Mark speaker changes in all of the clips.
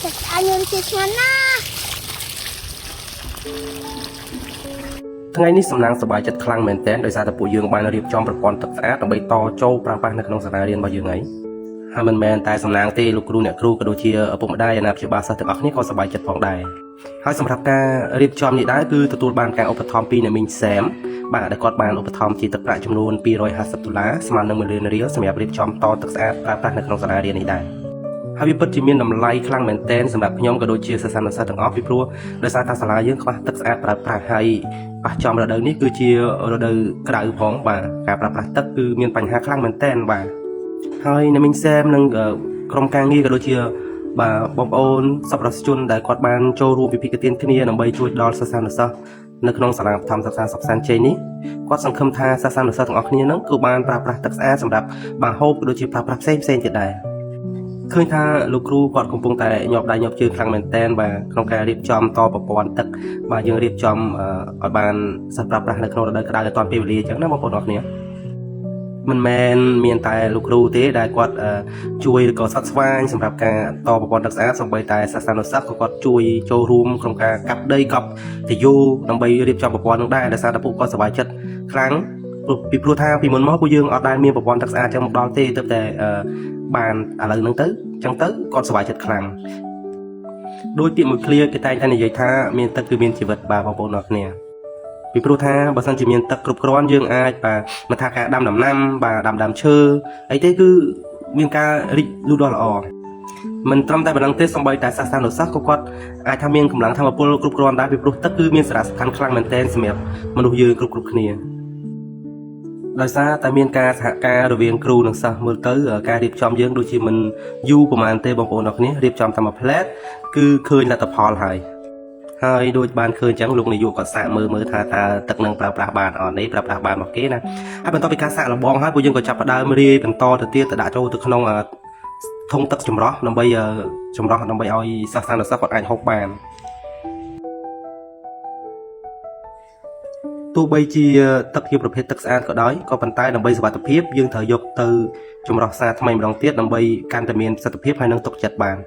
Speaker 1: anh nhon chết ngắn na
Speaker 2: ថ្ងៃនេះសំណាងសប្បាយចិត្តខ្លាំងមែនទែនដោយសារតែពួកយើងបានរៀបចំប្រព័ន្ធទឹកស្អាតដើម្បីតចូលប្រើប្រាស់នៅក្នុងសាលារៀនរបស់យើងហើយហើយមិនមែនតែសំណាងទេលោកគ្រូអ្នកគ្រូក៏ដូចជាឪពុកម្ដាយអាណាព្យាបាលសិស្សទាំងអស់គ្នាក៏សប្បាយចិត្តផងដែរហើយសម្រាប់ការរៀបចំនេះដែរគឺទទួលបានការឧបត្ថម្ភពីអ្នកមីងសែមបាទដែលគាត់បានឧបត្ថម្ភជាទឹកប្រាក់ចំនួន$250ស្មើនឹង$1,000,000សម្រាប់រៀបចំតទឹកស្អាតប្រើប្រាស់នៅក្នុងសាលារៀននេះដែរហើយវាពិតជាមានតម្លៃខ្លាំងមែនទែនសម្រាប់ខ្ញុំក៏ដូចជាសិស្សានុសិស្សទាំងអស់ពីព្រោះដោយសារតែសាលាយើងខ្វះទឹកស្អាតប្រើប្រាស់ហើយប៉ះចំរដូវនេះគឺជារដូវក្តៅផងបាទការប្រើប្រាស់ទឹកគឺមានបញ្ហាខ្លាំងមែនទែនបាទហើយអ្នកមីងសែមនិងក្រុមការងារក៏ដូចជាបាទបងប្អូនសប្បុរសជនដែលគាត់បានចូលរួមវិភាគទានគ្នាដើម្បីជួយដល់សិស្សានុសិស្សនៅក្នុងសាលាបឋមសិក្សាសុខសាន្តជ័យនេះគាត់សង្ឃឹមថាសិស្សានុសិស្សទាំងអស់គ្នានឹងគឺបានប្រើប្រាស់ទឹកស្អាតសម្រាប់បាទហូបក៏ដូចជាប្រើប្រាស់ផ្សេងទៀតដែរឃើញថាលោកគ្រូគាត់កំពុងតែញាប់ដៃញាប់ជើងខ្លាំងមែនទែនបាទក្នុងការរៀបចំតប្រព័ន្ធទឹកបាទយើងរៀបចំឲ្យបានសិស្សប្រើប្រាស់នៅក្នុងរដូវក្តៅឲ្យតាន់ពេលវេលាអញ្ចឹងណាបងប្អូនអរគ្នាមិនមែនមានតែលោកគ្រូទេដែលគាត់ជួយឬក៏ស្អត់ស្វាញសម្រាប់ការតប្រព័ន្ធទឹកស្អាតសូម្បីតែសិស្សានុសិស្សក៏គាត់ជួយចូលរួមក្នុងការកាប់ដីកប់ទាយូដើម្បីរៀបចំប្រព័ន្ធនោះដែរដោយសារតែពួកគាត់សប្បាយចិត្តខ្លាំងពីព្រោះថាពីមុនមកពួកយើងអត់ដែលមានប្រព័ន្ធទឹកស្អាតចឹងមកដល់ទេទើបតែបានឥឡូវហ្នឹងទៅចឹងទៅគាត់សប្បាយចិត្តខ្លាំងដោយពាក្យមួយឃ្លាគេតែងតែនិយាយថាមានទឹកគឺមានជីវិតបាទបងប្អូនអរគ្នាពីព្រោះថាបើសិនជាមានទឹកគ្រប់គ្រាន់យើងអាចបាទមិនថាការដាំដំណាំបាទដាំដើមឈើអីទេគឺមានការរីកលូតលាស់ល្អមិនត្រឹមតែប៉ុណ្្នឹងទេសូម្បីតែសិស្សានុសិស្សក៏គាត់អាចថាមានកម្លាំងធម៌ពលគ្រប់គ្រាន់ដែរពីព្រោះទឹកគឺមានសារៈសំខាន់ខ្លាំងមែនទែនសម្រាប់មនុស្សយើងគ្រប់គ្នាដោយសារតែមានការសហការរវាងគ្រូនិងសិស្សមើលទៅការរៀបចំយើងដូចជាមិនយូរប្រហែលទេបងប្អូនអរគ្នារៀបចំតាមមួយផ្លែតគឺឃើញលទ្ធផលហើយដូចបានឃើញអញ្ចឹងលោកនាយកគាត់សាកមើលថាតើទឹកនឹងប្រើប្រាស់បានអត់នេះប្រើប្រាស់បានមកគេណាហើយបន្ទាប់ពីការសាកល្បងហើយពួកយើងក៏ចាប់ផ្ដើមរាយបន្តទៅទៀតទៅដាក់ចូលទៅក្នុងធុងទឹកចម្រោះដើម្បីឲ្យសិស្សានុសិស្សគាត់អាចហូបបានទោះបីជាទឹកជាប្រភេទទឹកស្អាតក៏ដោយក៏ប៉ុន្តែដើម្បីសុវត្ថិភាពយើងត្រូវយកទៅចម្រោះសាថ្មីម្ដងទៀតដើម្បីកាន់តែមានប្រសិទ្ធភាពហើយនឹងទុកចិត្តបាន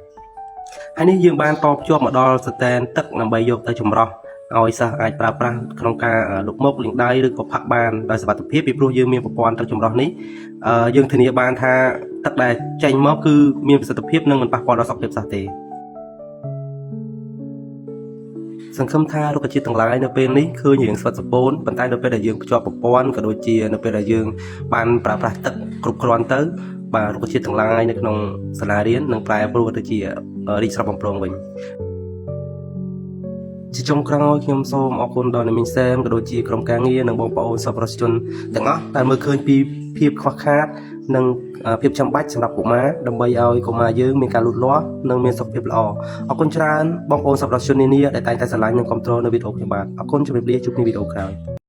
Speaker 2: ហើយនេះយើងបានតភ្ជាប់មកដល់ស្តែនទឹកដើម្បីយកទៅចម្រោះឲ្យសិស្សអាចប្រើប្រាស់ក្នុងការលុបមុខលាងដៃឬក៏ផឹកបានដោយសុវត្ថិភាពពីព្រោះយើងមានប្រព័ន្ធទឹកចម្រោះនេះយើងធានាបានថាទឹកដែលចេញមកគឺមានប្រសិទ្ធភាពនិងមិនប៉ះពាល់ដល់សុខភាពសិស្សទេសង្ឃឹមថារុក្ខជាតិទាំងឡាយនៅពេលនេះឃើញរៀងស្វិតសពូនប៉ុន្តែនៅពេលដែលយើងភ្ជាប់ប្រព័ន្ធក៏ដូចជានៅពេលដែលយើងបានប្រើប្រាស់ទឹកគ្រប់គ្រាន់ទៅបាទរុក្ខជាតិទាំងឡាយនៅក្នុងសាលារៀននឹងប្រែប្រួលទៅជារីកស្រស់បំព្រងវិញជាចុងក្រោយខ្ញុំសូមអរគុណដល់អ្នកមីងសែមក៏ដូចជាក្រុមការងារនិងបងប្អូនសប្បុរសជនទាំងអស់ដែលមើលឃើញពីភាពខ្វះខាតនិងភាពចាំបាច់សម្រាប់កុមារដើម្បីឲ្យកុមារយើងមានការលូតលាស់និងមានសុខភាពល្អអរគុណច្រើនបងប្អូនសប្បុរសជននានាដែលតែងតែស្រឡាញ់និងគាំទ្រនៅវីដេអូខ្ញុំបាទអរគុណជម្រាបលាជួបគ្នាវីដេអូក្រោយ